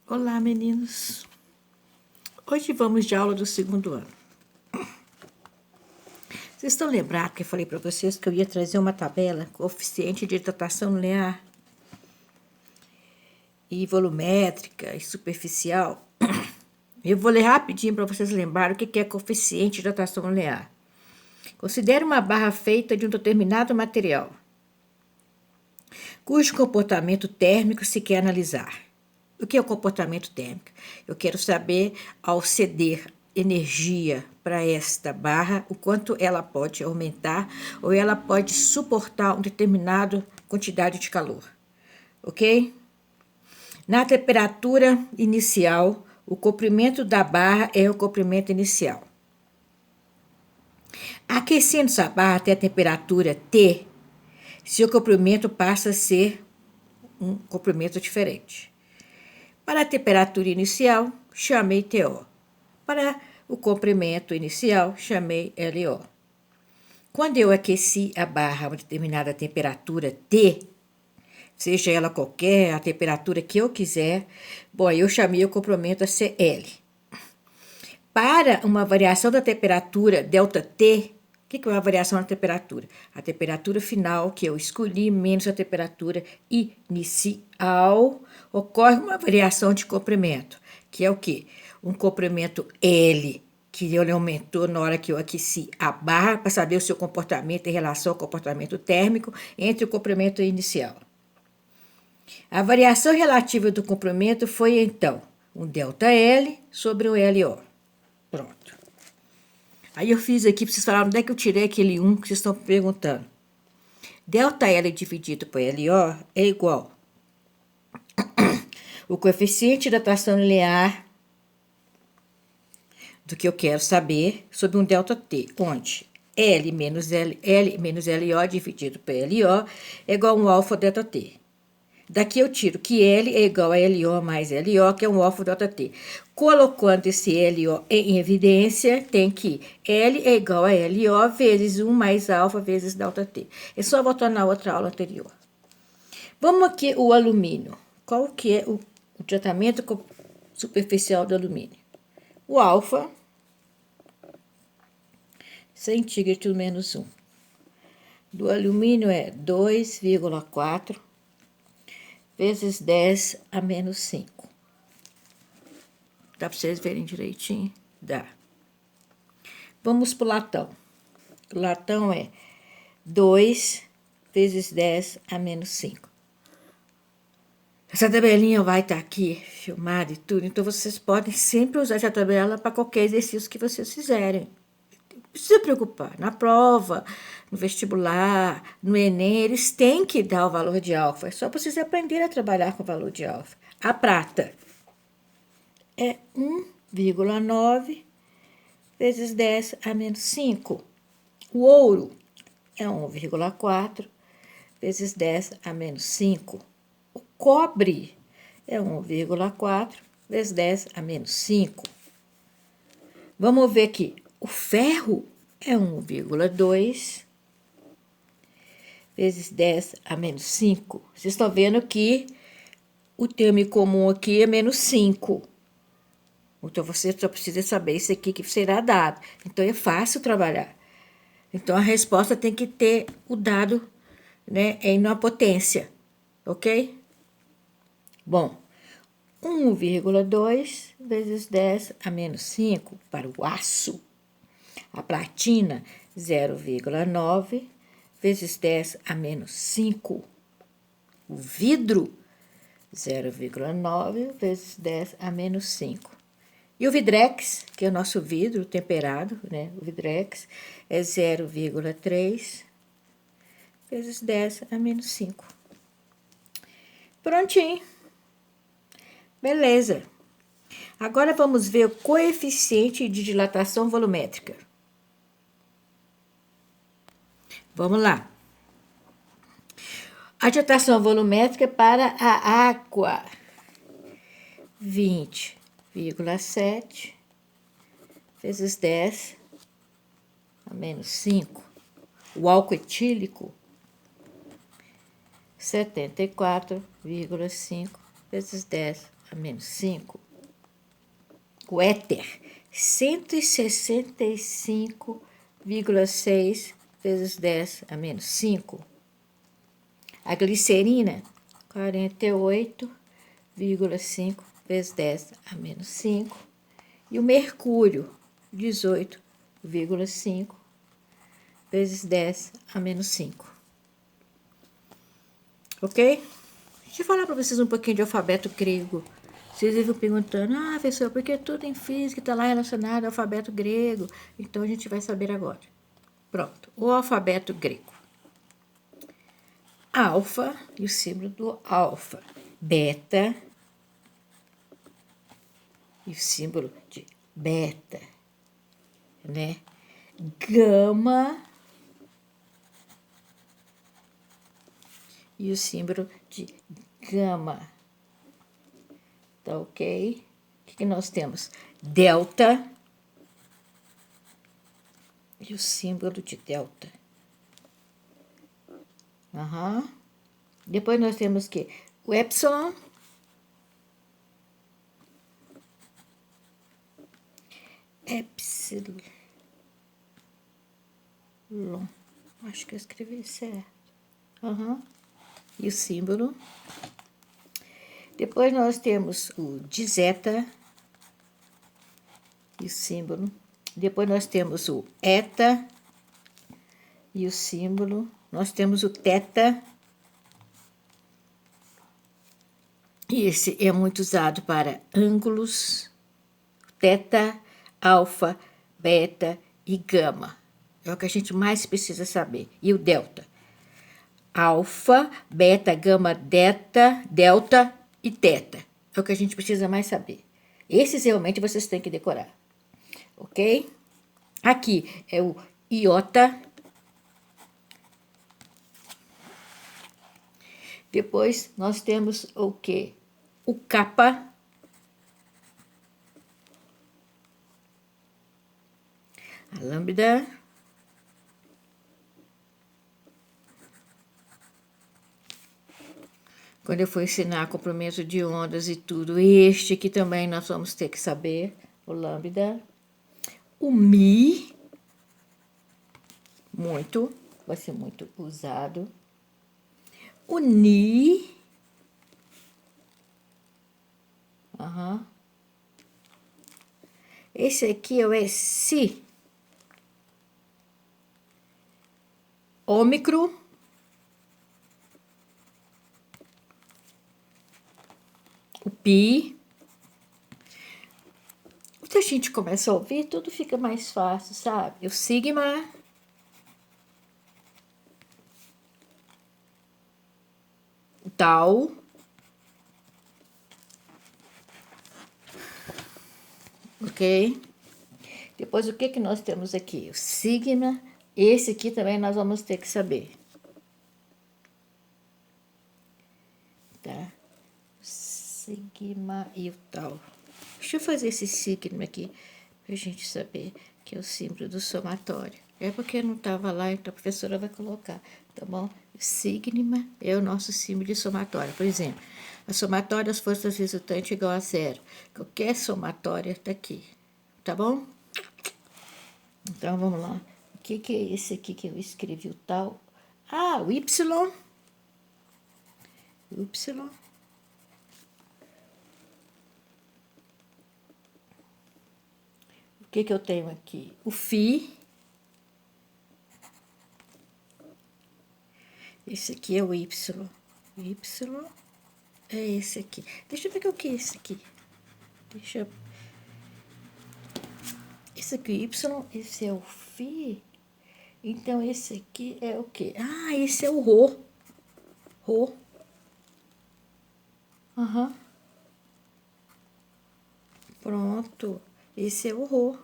Olá, meninos. Hoje vamos de aula do segundo ano. Vocês estão lembrados que eu falei para vocês que eu ia trazer uma tabela coeficiente de dilatação linear e volumétrica e superficial? Eu vou ler rapidinho para vocês lembrarem o que é coeficiente de dilatação linear. Considere uma barra feita de um determinado material, cujo comportamento térmico se quer analisar. O que é o comportamento térmico? Eu quero saber, ao ceder energia para esta barra, o quanto ela pode aumentar ou ela pode suportar uma determinada quantidade de calor. Ok? Na temperatura inicial, o comprimento da barra é o comprimento inicial. Aquecendo-se a barra até a temperatura T, seu comprimento passa a ser um comprimento diferente. Para a temperatura inicial, chamei TO. Para o comprimento inicial, chamei LO. Quando eu aqueci a barra a uma determinada temperatura T, seja ela qualquer, a temperatura que eu quiser, bom, eu chamei o comprimento a CL. Para uma variação da temperatura ΔT, o que é uma variação da temperatura? A temperatura final que eu escolhi menos a temperatura inicial, ocorre uma variação de comprimento, que é o quê? Um comprimento L, que ele aumentou na hora que eu aqueci a barra, para saber o seu comportamento em relação ao comportamento térmico entre o comprimento inicial. A variação relativa do comprimento foi, então, um ΔL sobre o LO. Pronto. Aí eu fiz aqui para vocês falarem onde é que eu tirei aquele 1 que vocês estão perguntando. ΔL dividido por LO é igual o coeficiente de dilatação linear do que eu quero saber sobre um ΔT, onde L menos LO dividido por LO é igual a um alfa ΔT. Daqui eu tiro que L é igual a LO mais LO, que é um alfa ΔT. Colocando esse LO em evidência, tem que L é igual a LO vezes 1 mais alfa vezes ΔT. É só voltar na outra aula anterior. Vamos aqui o alumínio. Qual que é o tratamento superficial do alumínio? O alfa centígrado menos 1. Do alumínio é 2,4 vezes 10 a menos 5. Dá para vocês verem direitinho? Dá. Vamos para o latão. O latão é 2 vezes 10 a menos 5. Essa tabelinha vai estar aqui filmada e tudo, então vocês podem sempre usar essa tabela para qualquer exercício que vocês fizerem. Não precisa preocupar. Na prova, no vestibular, no Enem, eles têm que dar o valor de alfa. É só para vocês aprenderem a trabalhar com o valor de alfa. A prata é 1,9 vezes 10 a menos 5. O ouro é 1,4 vezes 10 a menos 5. O cobre é 1,4 vezes 10 a menos 5. Vamos ver aqui. O ferro é 1,2 vezes 10 a menos 5. Vocês estão vendo que o termo comum aqui é menos 5. Então, você só precisa saber isso aqui que será dado. Então, é fácil trabalhar. Então, a resposta tem que ter o dado, né, em uma potência. Ok? Bom, 1,2 vezes 10 a menos 5 para o aço. A platina, 0,9 vezes 10 a menos 5. O vidro, 0,9 vezes 10 a menos 5. E o vidrex, que é o nosso vidro temperado, né? O vidrex é 0,3 vezes 10 a menos 5. Prontinho. Beleza. Agora vamos ver o coeficiente de dilatação volumétrica. Vamos lá. A dilatação volumétrica para a água, 20,7 vezes 10 a menos 5. O álcool etílico, 74,5 vezes 10 a menos 5. O éter, 165,6 vezes 10 a menos 5. A glicerina, 48,5 vezes 10 a menos 5. E o mercúrio, 18,5 vezes 10 a menos 5. Ok? Deixa eu falar para vocês um pouquinho de alfabeto grego. Vocês vivem perguntando, professor, porque tudo em física está lá relacionado ao alfabeto grego. Então, a gente vai saber agora. Pronto, o alfabeto grego. Alfa e o símbolo do alfa. Beta e o símbolo de beta, né? Gama e o símbolo de gama. Tá ok? O que nós temos? Delta e o símbolo de delta. Depois nós temos que o epsilon, acho que eu escrevi certo. E o símbolo. Depois nós temos o de zeta e o símbolo. Depois nós temos o eta e o símbolo. Nós temos o teta. E esse é muito usado para ângulos, teta, alfa, beta e gama. É o que a gente mais precisa saber. E o delta. Alfa, beta, gama, delta e teta. É o que a gente precisa mais saber. Esses realmente vocês têm que decorar. Ok? Aqui é o iota. Depois nós temos o quê? O kappa. A lambda. Quando eu for ensinar comprimento de ondas e tudo, este aqui também nós vamos ter que saber, o lambda. O mi, vai ser muito usado. O ni, esse aqui é o si. Ômicro. O pi. Quando a gente começa a ouvir, tudo fica mais fácil, sabe? O sigma. O tau. Ok? Depois, o que nós temos aqui? O sigma. Esse aqui também nós vamos ter que saber. Tá? Sigma e o tau. Deixa eu fazer esse sigma aqui para a gente saber que é o símbolo do somatório. É porque não estava lá, então a professora vai colocar, tá bom? Sigma é o nosso símbolo de somatório. Por exemplo, a somatória das forças resultantes é igual a zero. Qualquer somatória está aqui, tá bom? Então, vamos lá. O que é esse aqui que eu escrevi o tal? O Y. Y. O que eu tenho aqui? O Φ. Esse aqui é o Y. O Y é esse aqui. Deixa eu ver o que é esse aqui. Esse aqui é o Y, esse é o Φ. Então, esse aqui é o quê? Esse é o Rho. Rho. Pronto. Esse é o Rho.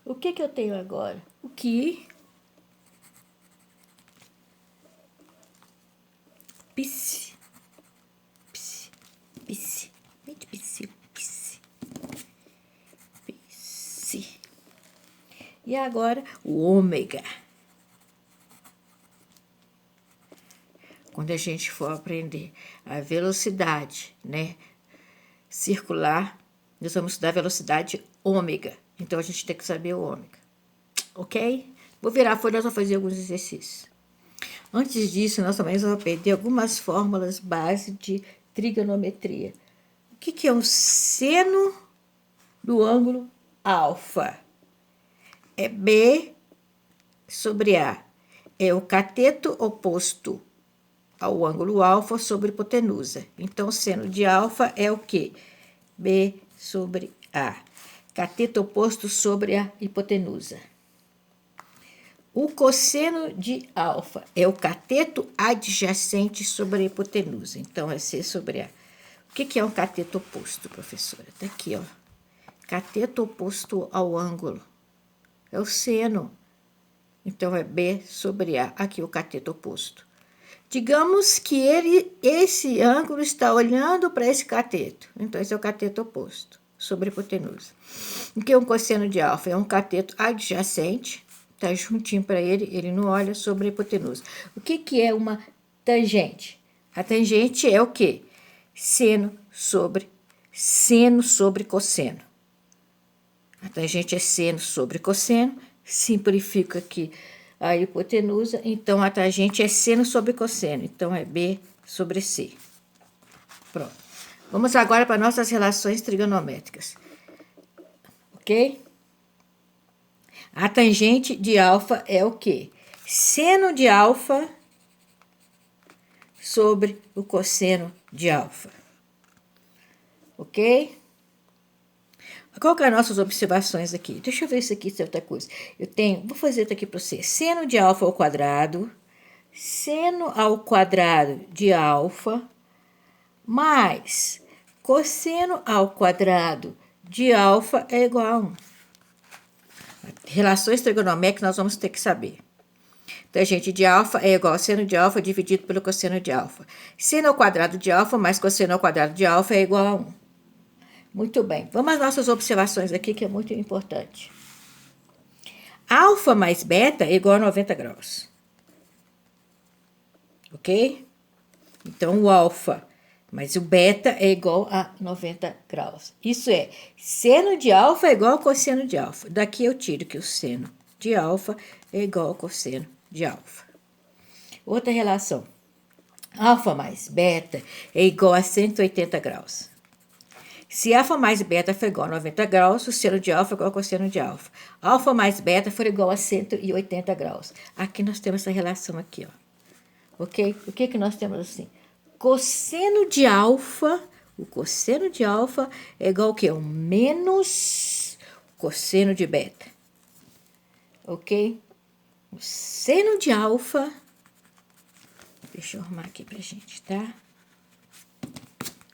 O que eu tenho agora? O Qui. Psi. Psi. Psi. Psi. Psi. Psi. E agora o ômega. Quando a gente for aprender a velocidade, né, circular, nós vamos estudar a velocidade ômega. Então, a gente tem que saber o ômega. Ok? Vou virar a folha, nós vamos fazer alguns exercícios. Antes disso, nós também vamos aprender algumas fórmulas base de trigonometria. O que é um seno do ângulo alfa? É B sobre A. É o cateto oposto ao ângulo alfa sobre hipotenusa. Então, o seno de alfa é o quê? B sobre A. Cateto oposto sobre a hipotenusa. O cosseno de alfa é o cateto adjacente sobre a hipotenusa. Então, é C sobre A. O que é um cateto oposto, professora? Está aqui, ó. Cateto oposto ao ângulo. É o seno. Então, é B sobre A. Aqui o cateto oposto. Digamos que esse ângulo está olhando para esse cateto. Então, esse é o cateto oposto sobre a hipotenusa. O que é um cosseno de alfa? É um cateto adjacente. Está juntinho para ele, ele não olha sobre a hipotenusa. O que é uma tangente? A tangente é o quê? Seno sobre cosseno. A tangente é seno sobre cosseno, simplifica aqui a hipotenusa, então a tangente é seno sobre cosseno, então é B sobre C. Pronto. Vamos agora para nossas relações trigonométricas. Ok? A tangente de alfa é o quê? Seno de alfa sobre o cosseno de alfa. Ok? Qual que é as nossas observações aqui? Deixa eu ver isso aqui, se é outra coisa. Vou fazer isso aqui para você. Seno de alfa ao quadrado, seno ao quadrado de alfa, mais cosseno ao quadrado de alfa é igual a 1. Relações trigonométricas nós vamos ter que saber. Tangente de alfa é igual a seno de alfa dividido pelo cosseno de alfa. Seno ao quadrado de alfa mais cosseno ao quadrado de alfa é igual a 1. Muito bem. Vamos às nossas observações aqui, que é muito importante. Alfa mais beta é igual a 90 graus. Ok? Então, o alfa mais o beta é igual a 90 graus. Isso é, seno de alfa é igual a cosseno de alfa. Daqui eu tiro que o seno de alfa é igual ao cosseno de alfa. Outra relação. Alfa mais beta é igual a 180 graus. Se alfa mais beta for igual a 90 graus, o seno de alfa é igual ao cosseno de alfa. Alfa mais beta for igual a 180 graus. Aqui nós temos essa relação aqui, ó. Ok? O que nós temos assim? Cosseno de alfa, o cosseno de alfa é igual ao quê? Um menos cosseno de beta. Ok? O seno de alfa, deixa eu arrumar aqui pra gente, tá?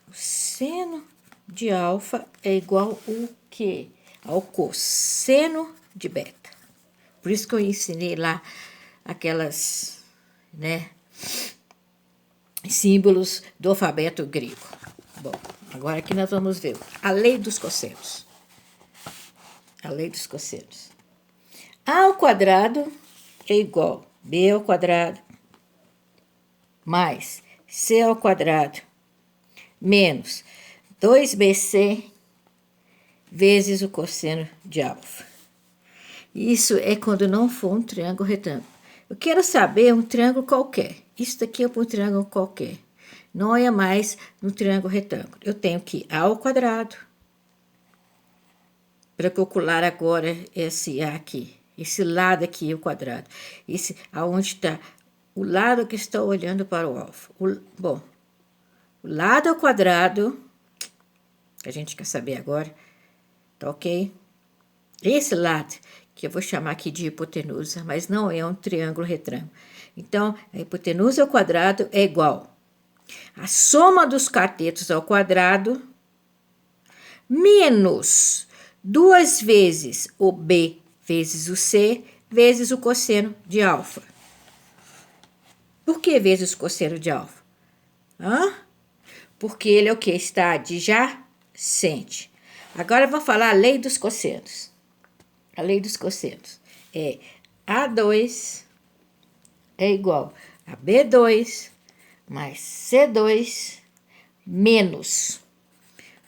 O seno de alfa é igual ao quê? Ao cosseno de beta. Por isso que eu ensinei lá aquelas, né, símbolos do alfabeto grego. Bom, agora aqui nós vamos ver a lei dos cossenos. A lei dos cossenos. A ao quadrado é igual a B ao quadrado mais C ao quadrado menos 2BC vezes o cosseno de alfa. Isso é quando não for um triângulo retângulo. Eu quero saber um triângulo qualquer. Isso daqui é para um triângulo qualquer. Não é mais no triângulo retângulo. Eu tenho que A ao quadrado. Para calcular agora esse A aqui. Esse lado aqui, o quadrado. Esse, aonde está o lado que está olhando para o alfa. Bom, o lado ao quadrado, que a gente quer saber agora, tá ok? Esse lado, que eu vou chamar aqui de hipotenusa, mas não é um triângulo retângulo. Então, a hipotenusa ao quadrado é igual a soma dos catetos ao quadrado menos 2 vezes o B vezes o C vezes o cosseno de alfa. Por que vezes o cosseno de alfa? Porque ele é o que? Está adjacente. Agora vamos falar a lei dos cossenos. A lei dos cossenos é A2 é igual a B2 mais C2 menos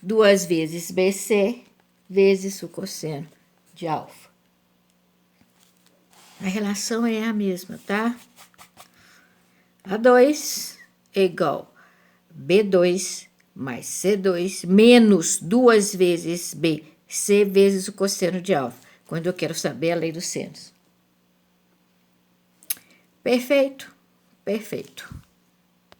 2 vezes BC vezes o cosseno de alfa. A relação é a mesma, tá? A2 é igual a B2 mais C2 menos 2 vezes BC vezes o cosseno de alfa, quando eu quero saber a lei dos senos. Perfeito? Perfeito.